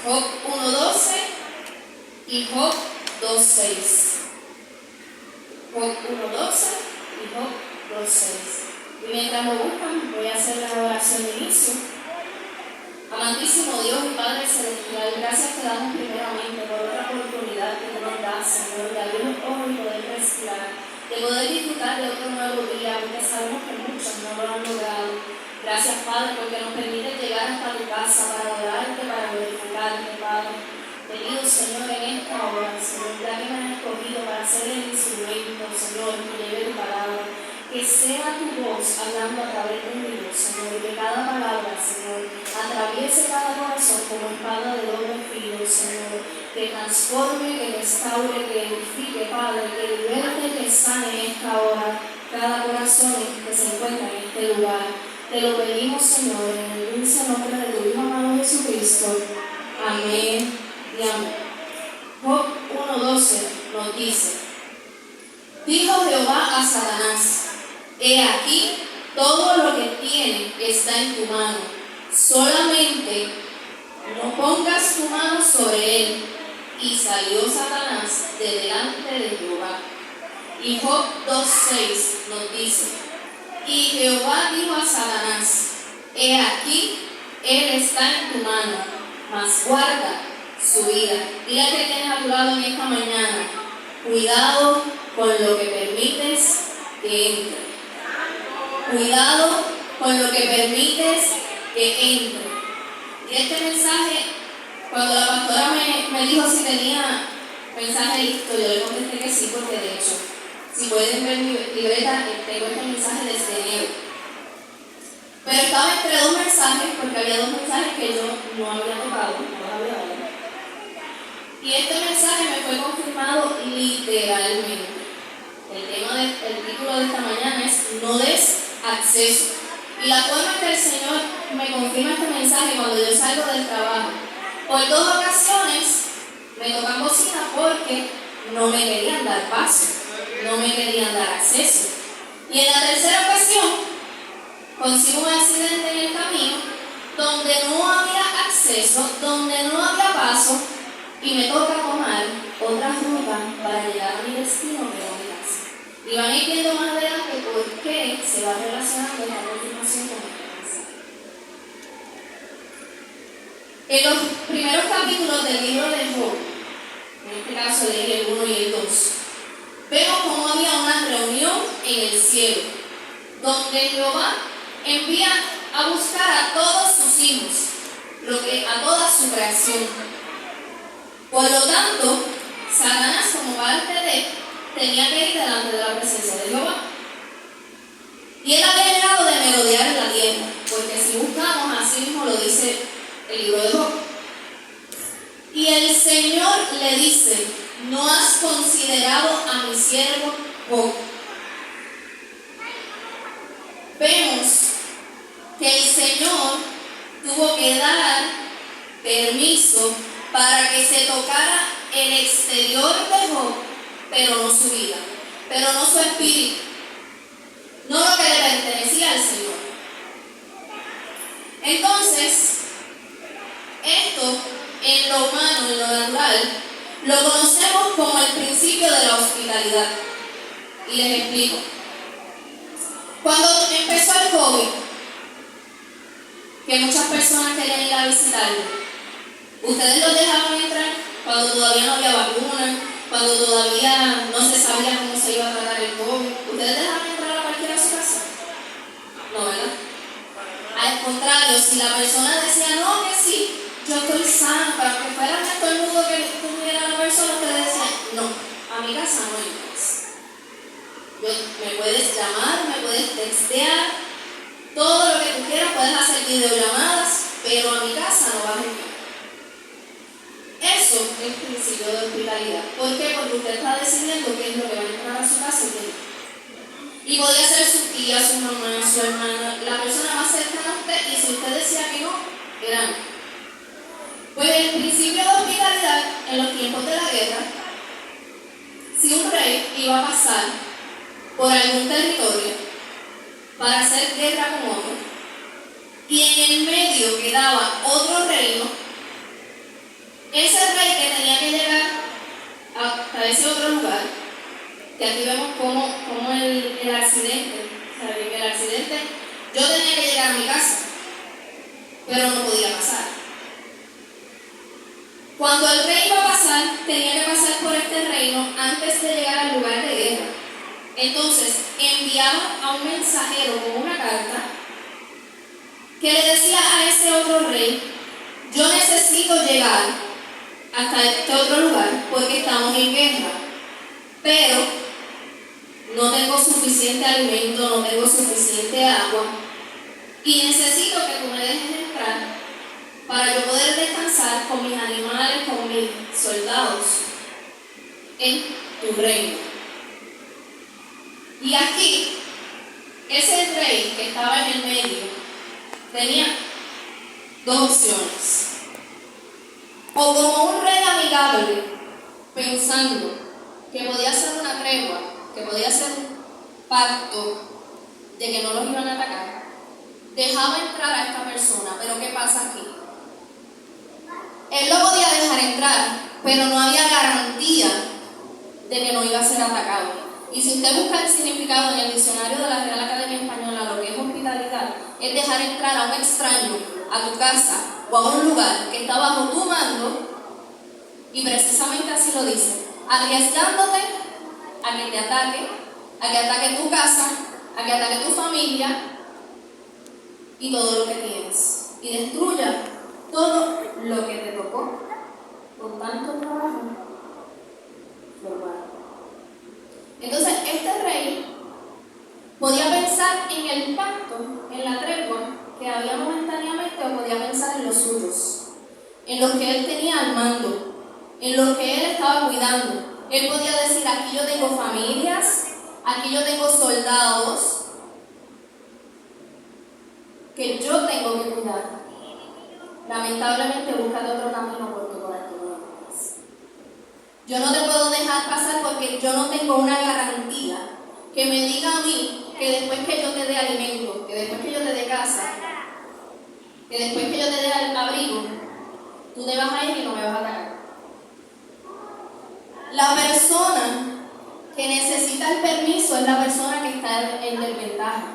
Job 1:12 y Job 2:6. Job 1:12 y Job 2:6. Y mientras lo buscan, voy a hacer la oración de inicio. Amantísimo Dios y Padre Celestial, gracias te damos primeramente por otra oportunidad que tú nos das, Señor, de abrir los ojos y poder respirar, de poder disfrutar de otro nuevo día, porque sabemos que muchos no lo han logrado. Gracias, Padre, porque nos permite llegar hasta tu casa para adorarte, para glorificarte, Padre. Te pido, Señor, en esta hora, Señor, ya que me has escogido para ser el instrumento, Señor, que lleve tu palabra, que sea tu voz hablando a través de mi voz, Señor, y que cada palabra, Señor, atraviese cada corazón como espada de doble filo, Señor, que transforme, que restaure, que edifique, Padre, que liberte, que sane en esta hora cada corazón que se encuentra en este lugar. Te lo pedimos, Señor, en el dulce nombre de tu Hijo amado Jesucristo. Amén y amén. Job 1:12 nos dice: dijo Jehová a Satanás: he aquí, todo lo que tiene está en tu mano, solamente no pongas tu mano sobre él. Y salió Satanás de delante de Jehová. Y Job 2:6 nos dice: y Jehová dijo a Satanás: he aquí, él está en tu mano, mas guarda su vida. Dile que tienes a tu lado en esta mañana: cuidado con lo que permites que entre. Cuidado con lo que permites que entre. Y este mensaje, cuando la pastora me dijo si tenía mensaje listo, yo le contesté que sí, porque de hecho, si pueden ver mi libreta, tengo este mensaje desde enero. Pero estaba entre dos mensajes, porque había dos mensajes que yo no había tocado, no los había dado. Y este mensaje me fue confirmado literalmente. El título de esta mañana es: no des acceso. Y la forma que el Señor me confirma este mensaje cuando yo salgo del trabajo, por dos ocasiones me tocan bocina porque no me querían dar paso, no me querían dar acceso. Y en la tercera ocasión consigo un accidente en el camino donde no había acceso, donde no había paso, y me toca tomar otra ruta para llegar a mi destino, que era mi casa. Y van a ir viendo más adelante por qué se va relacionando esta continuación con esta mensaje. En los primeros capítulos del libro de Job, en este caso leí el 1 y el 2, vemos cómo había una reunión en el cielo, donde Jehová envía a buscar a todos sus hijos, a toda su creación. Por lo tanto, Satanás, como parte de, tenía que ir delante de la presencia de Jehová. Y él había llegado de merodear en la tierra, porque si buscamos, así mismo lo dice el libro de Job. Y el Señor le dice: no has considerado a mi siervo Job. Vemos que el Señor tuvo que dar permiso para que se tocara el exterior de Job, pero no su vida, pero no su espíritu, no lo que le pertenecía al Señor. Entonces, esto en lo humano, en lo natural, lo conocemos como el principio de la hospitalidad. Y les explico. Cuando empezó el COVID, que muchas personas querían ir a visitarlo, ¿ustedes los dejaban entrar cuando todavía no había vacuna, cuando todavía no se sabía cómo se iba a tratar el COVID? ¿Ustedes dejaban entrar a cualquiera a su casa? No, ¿verdad? Al contrario, si la persona decía: no, que sí, yo estoy sana, para que fuera un estornudo que tuviera la persona, ustedes decían: no, a mi casa no entras. Me puedes llamar, me puedes textear, todo lo que tú quieras, puedes hacer videollamadas, pero a mi casa no vas a entrar. Eso es el principio de hospitalidad. ¿Por qué? Porque usted está decidiendo qué es lo que va a entrar a su casa y qué no. Y podría ser su tía, su mamá, su hermana, la persona más cercana a usted, y si usted decía que no, era no. Pues el principio de hospitalidad en los tiempos de la guerra, si un rey iba a pasar por algún territorio para hacer guerra con otro, y en el medio quedaba otro reino, ese rey que tenía que llegar hasta ese otro lugar, que aquí vemos como el accidente, ¿sabe? Que el accidente, yo tenía que llegar a mi casa, pero no podía pasar. Cuando el rey iba a pasar, tenía que pasar por este reino antes de llegar al lugar de guerra. Entonces, enviaba a un mensajero con una carta que le decía a ese otro rey: yo necesito llegar hasta este otro lugar porque estamos en guerra, pero no tengo suficiente alimento, no tengo suficiente agua y necesito que tú me dejes entrar para yo poder descansar con mis animales, con mis soldados en tu reino. Y aquí, ese rey que estaba en el medio tenía dos opciones. O como un rey amigable, pensando que podía hacer una tregua, que podía hacer un pacto de que no los iban a atacar, dejaba entrar a esta persona. Pero ¿qué pasa aquí? Él lo podía dejar entrar, pero no había garantía de que no iba a ser atacado. Y si usted busca el significado en el diccionario de la Real Academia Española, lo que es hospitalidad es dejar entrar a un extraño a tu casa o a un lugar que está bajo tu mando, y precisamente así lo dice, arriesgándote a que te ataque, a que ataque tu casa, a que ataque tu familia y todo lo que tienes, y destruya todo lo que te tocó con tanto trabajo formar. Entonces, este rey podía pensar en el pacto, en la tregua que había momentáneamente, o podía pensar en los suyos, en los que él tenía al mando, en los que él estaba cuidando. Él podía decir: aquí yo tengo familias, aquí yo tengo soldados que yo tengo que cuidar. Lamentablemente, búscate otro camino porque por aquí no lo puedes. Yo no te puedo dejar pasar porque yo no tengo una garantía que me diga a mí que después que yo te dé alimento, que después que yo te dé casa, que después que yo te dé abrigo, tú te vas a ir y no me vas a atacar. La persona que necesita el permiso es la persona que está en desventaja.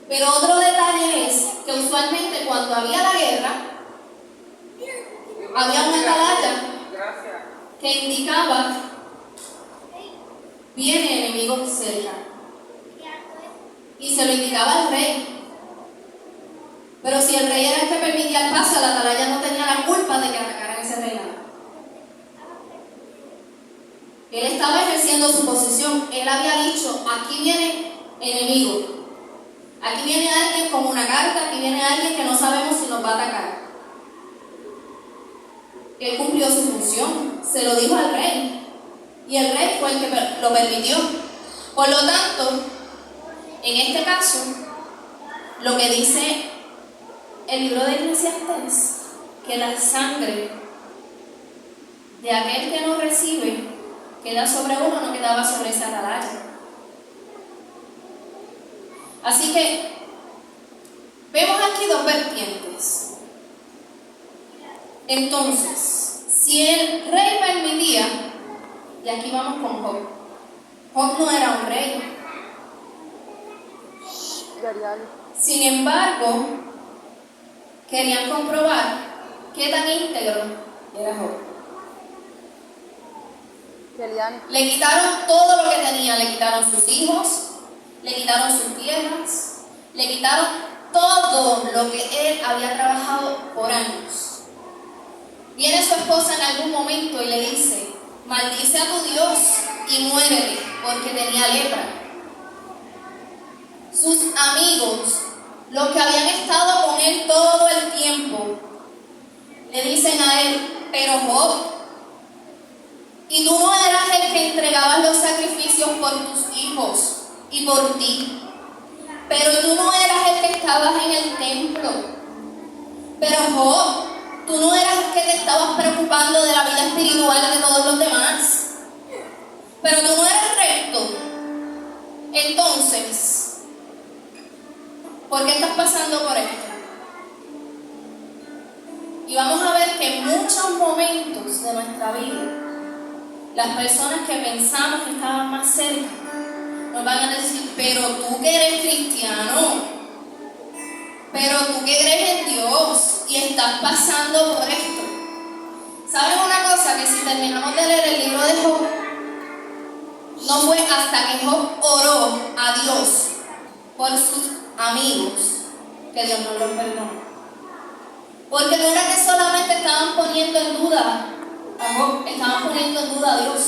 Pero otro detalle es que usualmente cuando había la guerra, había una atalaya que indicaba: viene enemigo cerca. Y se lo indicaba al rey. Pero si el rey era el que permitía el paso, la atalaya no tenía la culpa de que atacaran ese reinado. Él estaba ejerciendo su posición. Él había dicho: aquí viene enemigo. Aquí viene alguien con una carta, aquí viene alguien que no sabemos si nos va a atacar. Él cumplió su función, se lo dijo al rey. Y el rey fue el que lo permitió. Por lo tanto, en este caso, lo que dice el libro de Eclesiastés, que la sangre de aquel que no recibe queda sobre uno, no quedaba sobre esa atalaya. Así que vemos aquí dos vertientes. Entonces, si el rey permitía, y aquí vamos con Job. Job no era un rey. Sin embargo, querían comprobar qué tan íntegro era Job. Le quitaron todo lo que tenía, le quitaron sus hijos, le quitaron sus tierras, le quitaron todo lo que él había trabajado por años. Viene su esposa en algún momento y le dice: maldice a tu Dios y muérete, porque tenía lepra. Sus amigos, los que habían estado con él todo el tiempo, le dicen a él: pero Job, y tú no eras el que entregabas los sacrificios por tus hijos y por ti, pero tú no eras el que estabas en el templo, pero Job, tú no eras el que te estabas preocupando de la vida espiritual de todos los demás, pero tú no eras recto. Entonces, ¿por qué estás pasando por esto? Y vamos a ver saber que en muchos momentos de nuestra vida, las personas que pensamos que estaban más cerca, nos van a decir, pero tú que eres cristiano, pero tú que crees en Dios y estás pasando por esto. ¿Saben una cosa? Que si terminamos de leer el libro de Job, no fue hasta que Job oró a Dios por sus amigos que Dios no los perdonó. Porque no era que solamente estaban poniendo en duda a Job, estaban poniendo en duda a Dios.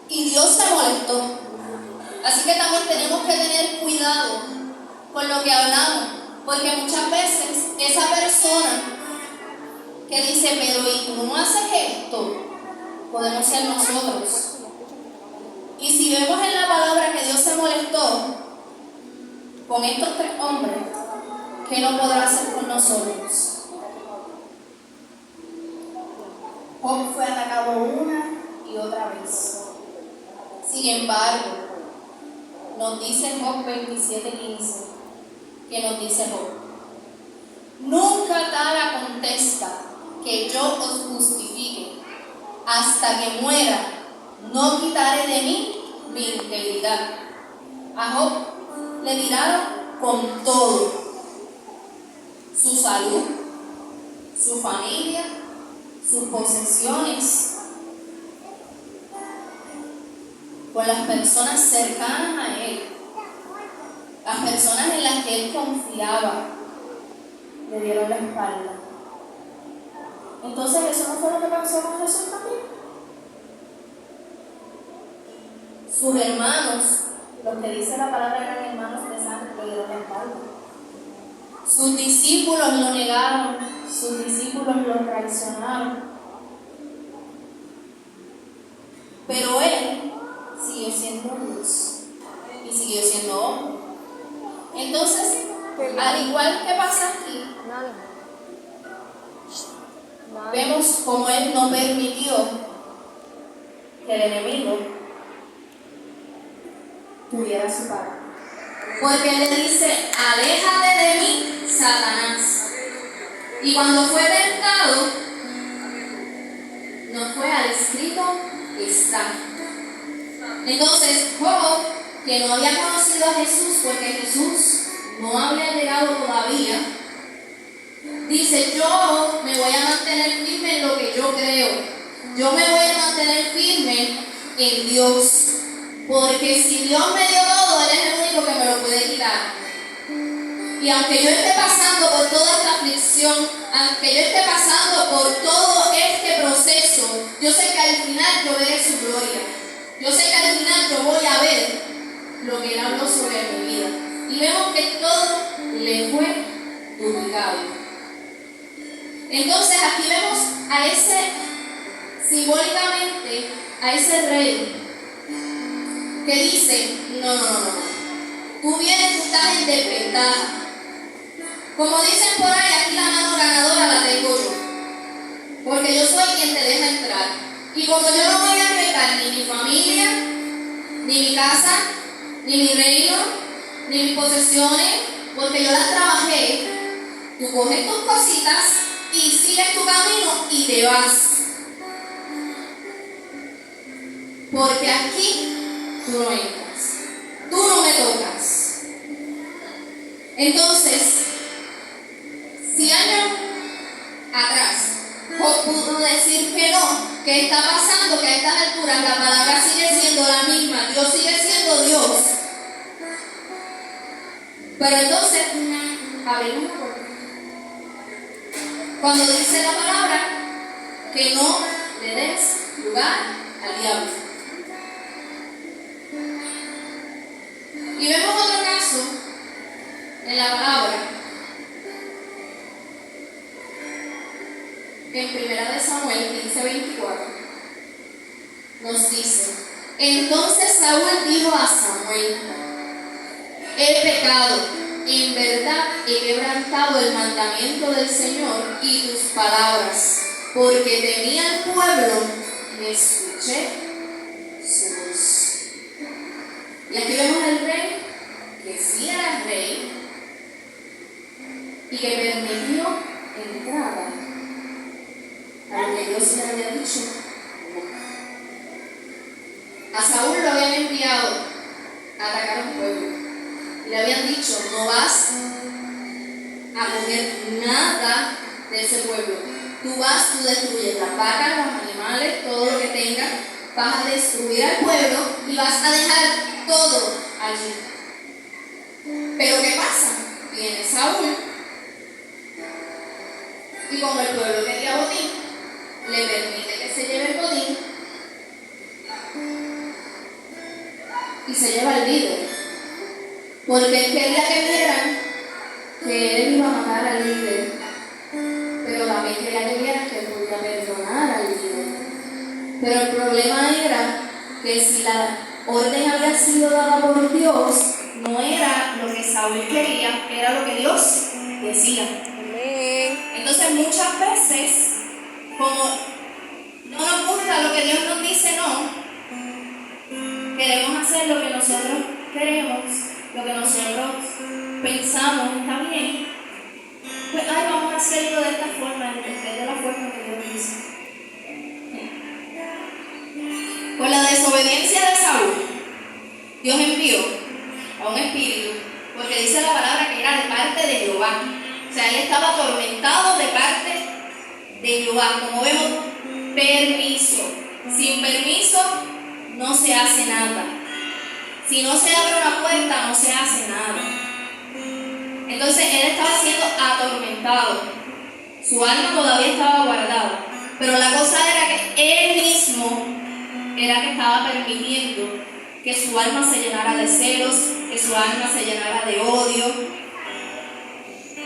Y Dios se molestó. Así que también tenemos que tener cuidado con lo que hablamos, porque muchas veces esa persona que dice, pero ¿y tú no haces esto? Podemos ser nosotros. Y si vemos en la palabra que Dios se molestó con estos 3 hombres, ¿qué no podrá hacer con nosotros? Job fue atacado una y otra vez. Sin embargo, nos dice Job 27:15, que nos dice Job, nunca tal acontezca que yo os justifique, hasta que muera, no quitaré de mí mi integridad. A Job le tiraron con todo: su salud, su familia, sus posesiones, con las personas cercanas a él, las personas en las que él confiaba, le dieron la espalda. Entonces, ¿eso no fue lo que pasó con Jesús también? Sus hermanos, los que dice la palabra eran hermanos de sangre, le dieron la espalda. Sus discípulos lo negaron, sus discípulos lo traicionaron. Pero él siguió siendo Dios y siguió siendo hombre. Entonces, al igual que pasa aquí, vemos cómo él no permitió que el enemigo tuviera su parte. Porque él le dice, aléjate de mí, Satanás. Y cuando fue tentado, no fue al escrito está. Entonces, Job, que no había conocido a Jesús porque Jesús no había llegado todavía, dice, yo me voy a mantener firme en lo que yo creo. Yo me voy a mantener firme en Dios. Porque si Dios me dio todo, Él es el único que me lo puede quitar. Y aunque yo esté pasando por toda esta aflicción, aunque yo esté pasando por todo este proceso, yo sé que al final yo veré su gloria. Yo sé que al final yo voy a ver lo que Él habló sobre mi vida. Y vemos que todo le fue duplicado. Entonces aquí vemos a ese, simbólicamente, a ese rey que dice, no, tú vienes, tú estás en desventaja. Como dicen por ahí, aquí la mano ganadora la tengo yo, porque yo soy quien te deja entrar. Y como yo no voy a arriesgar ni mi familia, ni mi casa, ni mi reino, ni mis posesiones, porque yo las trabajé, tú coges tus cositas y sigues tu camino y te vas. Porque aquí tú no entras, tú no me tocas. Entonces, si años atrás Job pudo decir que no, que está pasando, que a estas alturas la palabra sigue siendo la misma, Dios sigue siendo Dios. Pero entonces, abrimos la puerta. Cuando dice la palabra que no le des lugar al diablo. Y vemos otro caso en la palabra, en 1 Samuel 15:24, nos dice, entonces Saúl dijo a Samuel, he pecado, en verdad he quebrantado el mandamiento del Señor y tus palabras, porque temía al pueblo y escuché su voz. Y aquí vemos al rey, que sí era rey, y que permitió entrada le había dicho no. A Saúl lo habían enviado a atacar a un pueblo. Le habían dicho, no vas a coger nada de ese pueblo. Tú destruyes las vacas, los animales, todo lo que tengas. Vas a destruir al pueblo y vas a dejar todo allí. Pero ¿qué pasa? Viene Saúl y como el pueblo quería botín, le permite que se lleve el botín y se lleva al líder. Porque él quería que vieran que él iba a matar al líder, pero también quería que vieran que él podía perdonar al líder. Pero el problema era que si la orden había sido dada por Dios, no era lo que Saúl quería, era lo que Dios decía. Entonces muchas veces, como no nos gusta lo que Dios nos dice no, queremos hacer lo que nosotros queremos, lo que nosotros pensamos está bien, pues vamos a hacerlo de esta forma, en vez de la forma que Dios dice. Por la desobediencia de Saúl, Dios envió a un espíritu, porque dice la palabra que era de parte de Jehová. O sea, él estaba atormentado de parte de Jehová. Como vemos, permiso. Sin permiso no se hace nada. Si no se abre una puerta, no se hace nada. Entonces él estaba siendo atormentado. Su alma todavía estaba guardada. Pero la cosa era que él mismo era que estaba permitiendo que su alma se llenara de celos, que su alma se llenara de odio,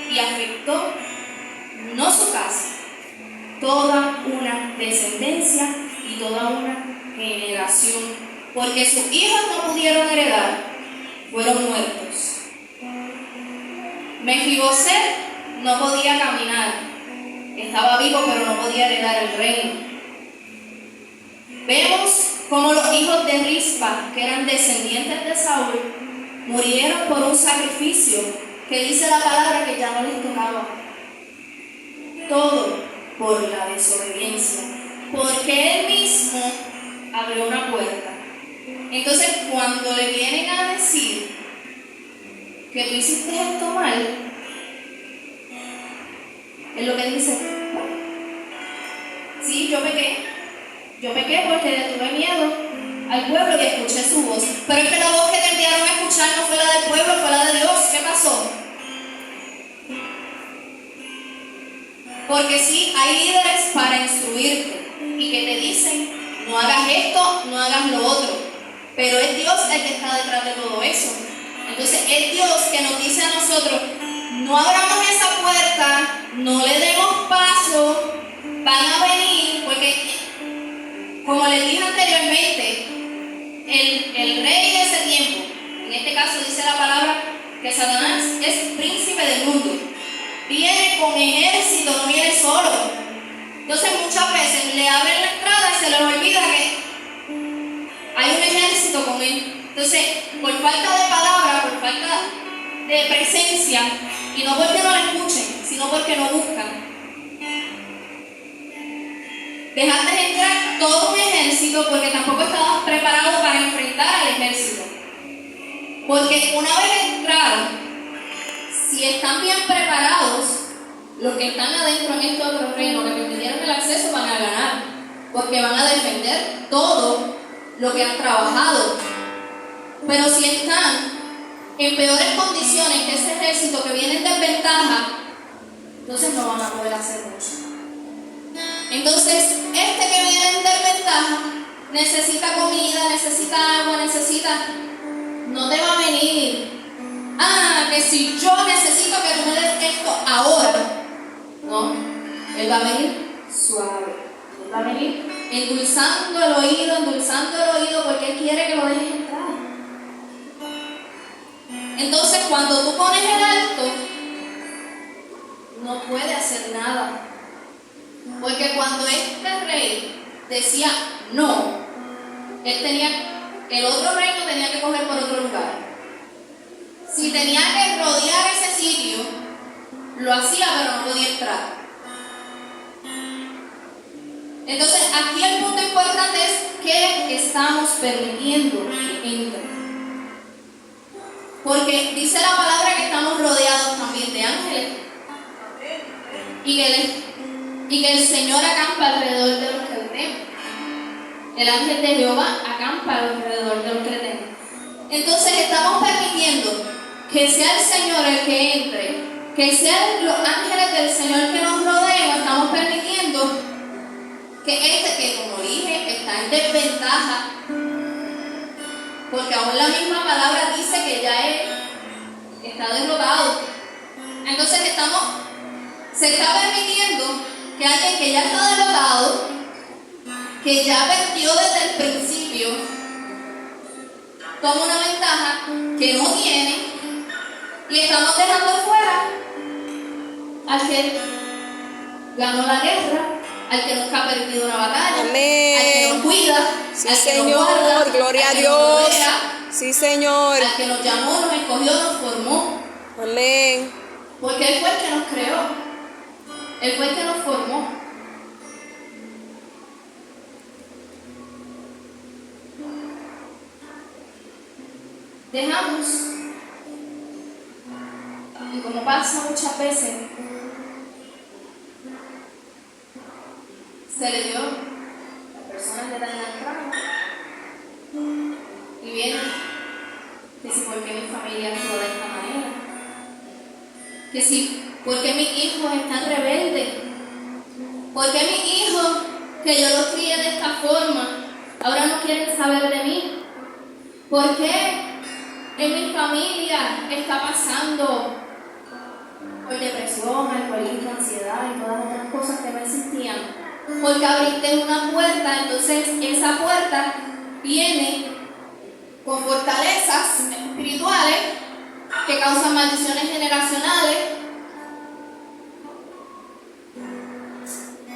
y afectó no su casa, toda una descendencia y toda una generación, porque sus hijos no pudieron heredar, fueron muertos. Mefiboset no podía caminar, estaba vivo pero no podía heredar el reino. Vemos como los hijos de Rispa, que eran descendientes de Saúl, murieron por un sacrificio que dice la palabra que ya no les tocaba. Todo por la desobediencia, porque él mismo abrió una puerta. Entonces, cuando le vienen a decir que tú hiciste esto mal, es lo que dice: sí, yo pequé porque le tuve miedo al pueblo y escuché su voz. Pero es que la voz que te enviaron a escuchar no fue la del pueblo, fue la de Dios. ¿Qué pasó? Porque sí, hay líderes para instruirte y que te dicen: no hagas esto, no hagas lo otro. Pero es Dios el que está detrás de todo eso. Entonces es Dios que nos dice a nosotros: no abramos esa puerta, no le demos paso, van a venir, porque como les dije anteriormente, el rey de ese tiempo, en este caso dice la palabra que Satanás es príncipe del mundo, viene con ejército, no viene solo. Entonces muchas veces le abren la entrada y se les olvida que hay un ejército con él. Entonces, por falta de palabra, por falta de presencia, y no porque no la escuchen, sino porque no buscan, dejaste entrar todo un ejército porque tampoco estabas preparado para enfrentar al ejército. Porque una vez entraron, si están bien preparados, los que están adentro en este otro reino, que permitieron el acceso, van a ganar, porque van a defender todo lo que han trabajado. Pero si están en peores condiciones que ese ejército que viene en desventaja, entonces no van a poder hacer mucho. Entonces, este que viene en desventaja necesita comida, necesita agua, no te va a venir: que si yo necesito que tú me des esto ahora. No, él va a venir suave, él va a venir endulzando el oído, porque él quiere que lo dejes entrar. Entonces, cuando tú pones el alto, no puede hacer nada. Porque cuando este rey decía no, el otro reino tenía que coger por otro lugar. Si tenía que rodear ese sitio, lo hacía, pero no podía entrar. Entonces, aquí el punto importante es qué estamos permitiendo que entre. Porque dice la palabra que estamos rodeados también de ángeles. Y que el Señor acampa alrededor de los que le temen. El ángel de Jehová acampa alrededor de los que le temen. Entonces, estamos permitiendo que sea el Señor el que entre, que sean los ángeles del Señor que nos rodeen, o estamos permitiendo que que como dije, está en desventaja, porque aún la misma palabra dice que ya él está derrotado. Entonces se está permitiendo que alguien que ya está derrotado, que ya perdió desde el principio, toma una ventaja que no tiene, y estamos dejando fuera al que ganó la guerra, al que nunca ha perdido una batalla. Amén. Al que nos cuida, Sí, al que Señor, nos guarda, gloria al a que nos Dios. rodea, Sí, Señor. al que nos llamó, nos escogió, nos formó. Amén. Porque Él fue el que nos creó, Él fue el que nos formó. Dejamos, y como pasa muchas veces, se le dio, las personas le dan la entrada y vienen, que si por qué mi familia actúa de esta manera, que si por qué mis hijos están rebeldes, por qué mis hijos, que yo los crié de esta forma, ahora no quieren saber de mí, por qué en mi familia está pasando por depresión, alcoholismo, ansiedad y todas las otras cosas que no existían. Porque abriste una puerta, entonces esa puerta viene con fortalezas espirituales que causan maldiciones generacionales,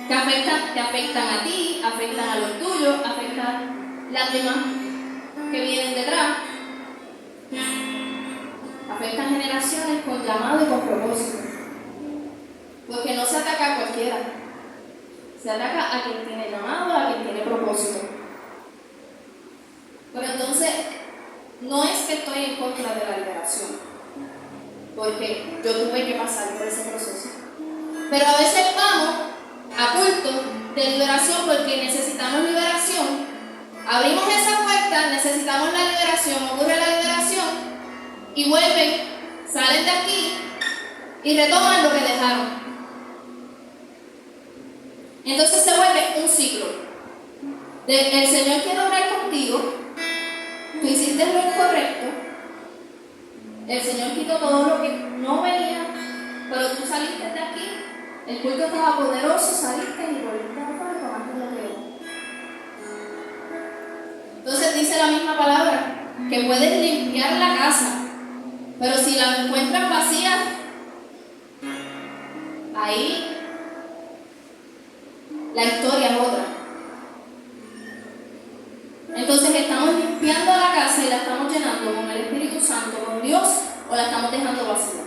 que afectan a ti, afectan a los tuyos, afectan las demás que vienen detrás. Afectan generaciones con llamado y con propósito. Porque no se ataca a cualquiera. Se ataca a quien tiene llamado, a quien tiene propósito. Pero entonces, no es que estoy en contra de la liberación, porque yo tuve que pasar por ese proceso. Pero a veces vamos a cultos de liberación porque necesitamos liberación. Abrimos esa puerta, necesitamos la liberación, ocurre la liberación y vuelven, salen de aquí y retoman lo que dejaron. Entonces se vuelve un ciclo. El Señor quiere obrar contigo, tú hiciste lo incorrecto, el Señor quitó todo lo que no venía, pero tú saliste de aquí, el culto estaba poderoso, saliste y volviste a afuera y tomaste lo que era. Entonces dice la misma palabra, que puedes limpiar la casa, pero si la encuentras vacía, ahí la historia es otra. Entonces, ¿estamos limpiando la casa y la estamos llenando con el Espíritu Santo, con Dios, o la estamos dejando vacía?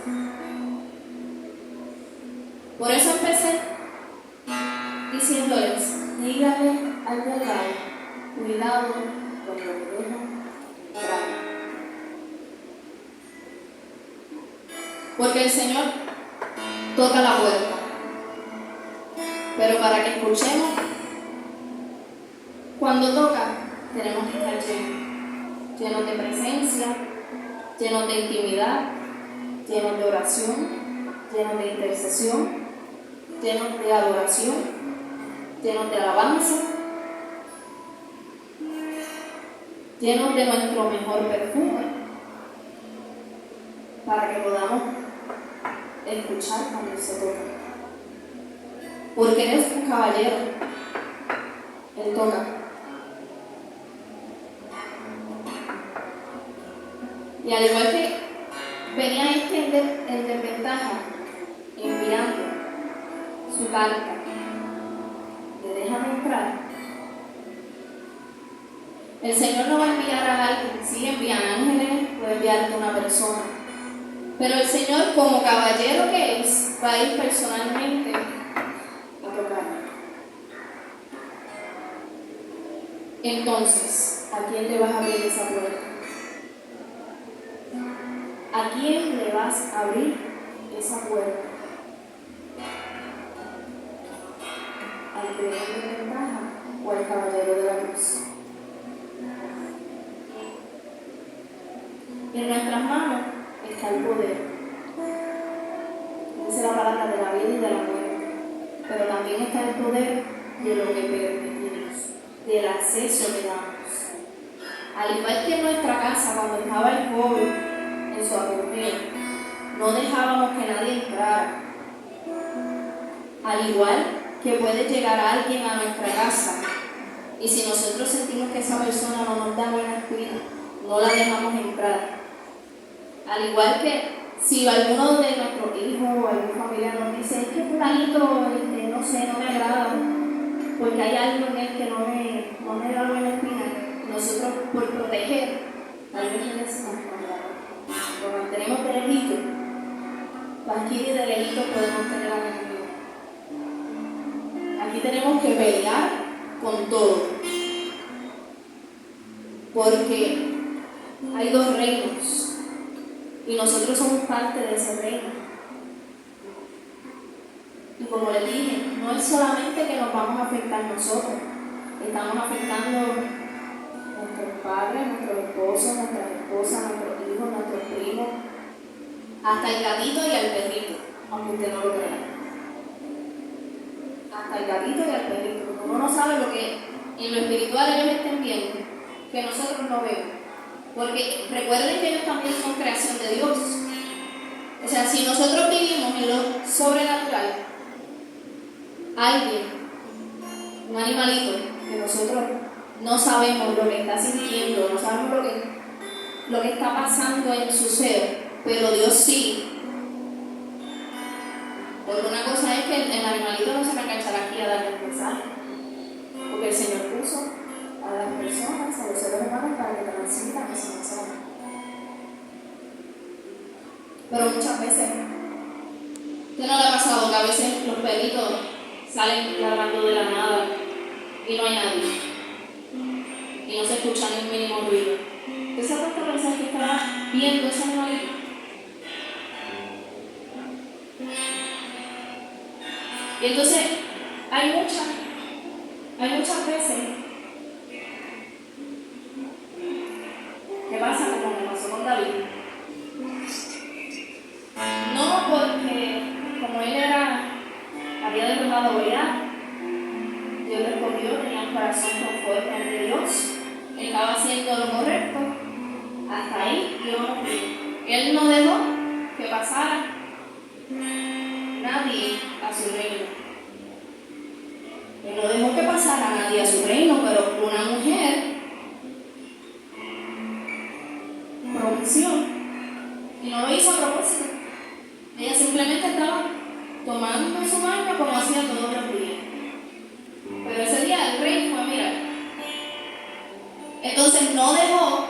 Por eso empecé diciéndoles, dígale al de al lado, cuidado con lo que dejan entrar. Porque el Señor toca la puerta, pero para que escuchemos, cuando toca, tenemos que estar llenos de presencia, llenos de intimidad, llenos de oración, llenos de intercesión, llenos de adoración, llenos de alabanza, llenos de nuestro mejor perfume, para que podamos escuchar cuando se toca. Porque eres un caballero, Él toca. Y al igual que venía en desventaja, enviando su carta, de déjame entrar, el Señor no va a enviar a alguien, sí envía ángeles, puede enviarte a una persona, pero el Señor, como caballero que es, va a ir personalmente a tocar. Entonces, ¿a quién le vas a abrir esa puerta? ¿A quién le vas a abrir esa puerta? ¿Al que de ventaja o al caballero de la cruz? En nuestras manos está el poder. Dice la palabra de la vida y de la muerte. Pero también está el poder de lo que permitimos, del acceso que damos. Al igual que en nuestra casa, cuando estaba el joven en su apogeo, no dejábamos que nadie entrara. Al igual que puede llegar alguien a nuestra casa y si nosotros sentimos que esa persona no nos da buena espina, no la dejamos entrar. Al igual que si alguno de nuestros hijos o algún familiar nos dice, es que fulanito, no sé, no me agrada, porque hay algo en él que no me da buena espina, nosotros por proteger, tal vez le decimos, lo mantenemos de lejito, aquí de lejito podemos tener al enemigo. Aquí tenemos que pelear con todo, porque hay dos reinos y nosotros somos parte de ese reino. Y como les dije, no es solamente que nos vamos a afectar nosotros, estamos afectando a nuestros padres, nuestros esposos, nuestras esposas, nuestros hijos, nuestros primos, hasta el gatito y al perrito, aunque usted no lo crea. Hasta el gatito y al perrito, porque uno no sabe lo que en lo espiritual ellos estén viendo, que nosotros no vemos. Porque recuerden que ellos también son creación de Dios. O sea, si nosotros vivimos en lo sobrenatural, alguien, un animalito, que nosotros no sabemos lo que está sintiendo, no sabemos lo que está pasando en su ser, pero Dios sí. Porque una cosa es que el animalito no se va a enganchar aquí a darle un mensaje, porque el Señor puso a las personas, a los seres humanos, para que transmitan ese mensaje. Pero muchas veces, ¿qué no le ha pasado? Que a veces los perritos salen ladrando de la nada y no hay nadie, y no se escucha ni un mínimo ruido. ¿Usted se ha puesto a pensar que estaba viendo ese animalito? Y entonces, hay muchas veces que pasa como me pasó con David. No porque, como él había derrotado a Goliat, Dios lo escogió, tenía un corazón conforme ante Dios, estaba haciendo lo correcto, hasta ahí Dios no pudo. Él no dejó que pasara nadie a su reino. Él no dejó que pasara nadie a su reino, pero una mujer propició y no lo hizo a propósito. Ella simplemente estaba tomando su baño como hacía todos los días. Pero ese día el rey fue a mirar. Entonces no dejó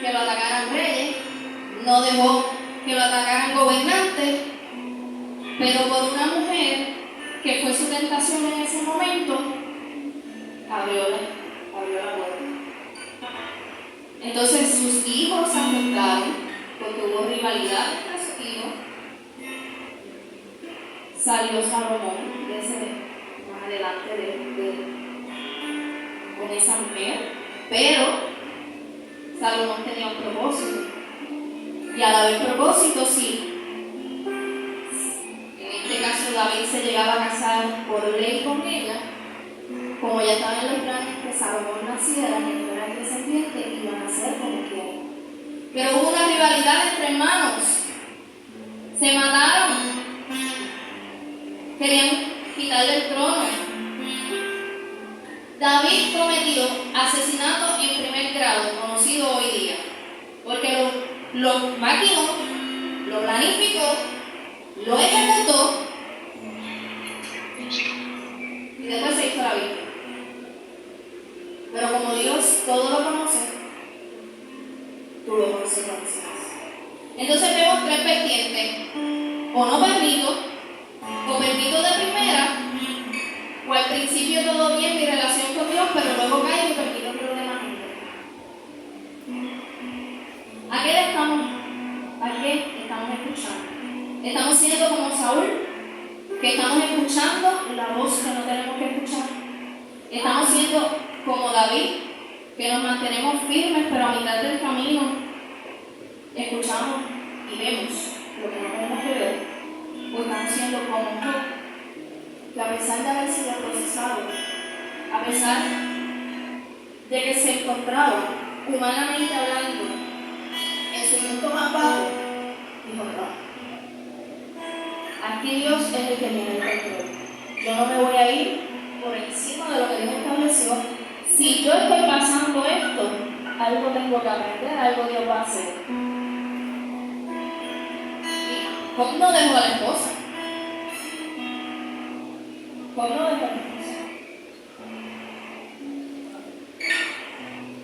que lo atacaran reyes, no dejó que lo atacaran gobernantes, pero por una mujer que fue su tentación en ese momento, abrió la puerta. Entonces sus hijos se afectaron porque hubo rivalidad entre sus hijos. Salió Salomón de ese más adelante con esa mujer, pero Salomón tenía un propósito. Y al haber propósito, sí. En este caso David se llegaba a casar por ley con ella, como ya estaba en los planes que Salomón naciera, que fuera el descendiente, iban a ser como quiera. Pero hubo una rivalidad entre hermanos, se mataron, querían quitarle el trono. David cometió asesinato en primer grado, conocido hoy día, porque lo maquinó, lo planificó, lo ejecutó y después se hizo la víctima. Pero como Dios todo lo conoce, tuvo consecuencias. Entonces vemos tres vertientes: o no permito, o permito de primera, o al principio todo bien, mi relación con Dios, pero luego caigo y permito que lo demás gente. ¿A qué estamos escuchando? Estamos siendo como Saúl, que estamos escuchando la voz que no tenemos que escuchar. Estamos siendo como David, que nos mantenemos firmes, pero a mitad del camino escuchamos y vemos lo que no tenemos que ver. O estamos siendo como Job, que a pesar de haber sido procesado, a pesar de que se encontraba, humanamente hablando, en su punto más bajo, dijo no. Aquí Dios es el que tiene el control. Yo no me voy a ir por encima de lo que Dios estableció. Si yo estoy pasando esto, algo tengo que aprender, algo Dios va a hacer. Job no dejó a la esposa. Job no dejó a la esposa.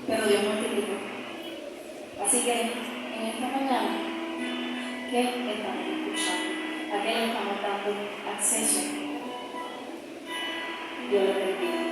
Pero Dios multiplicó. Así que en esta mañana, ¿qué estamos escuchando? ¿A qué le estamos dando acceso? Dios lo bendiga.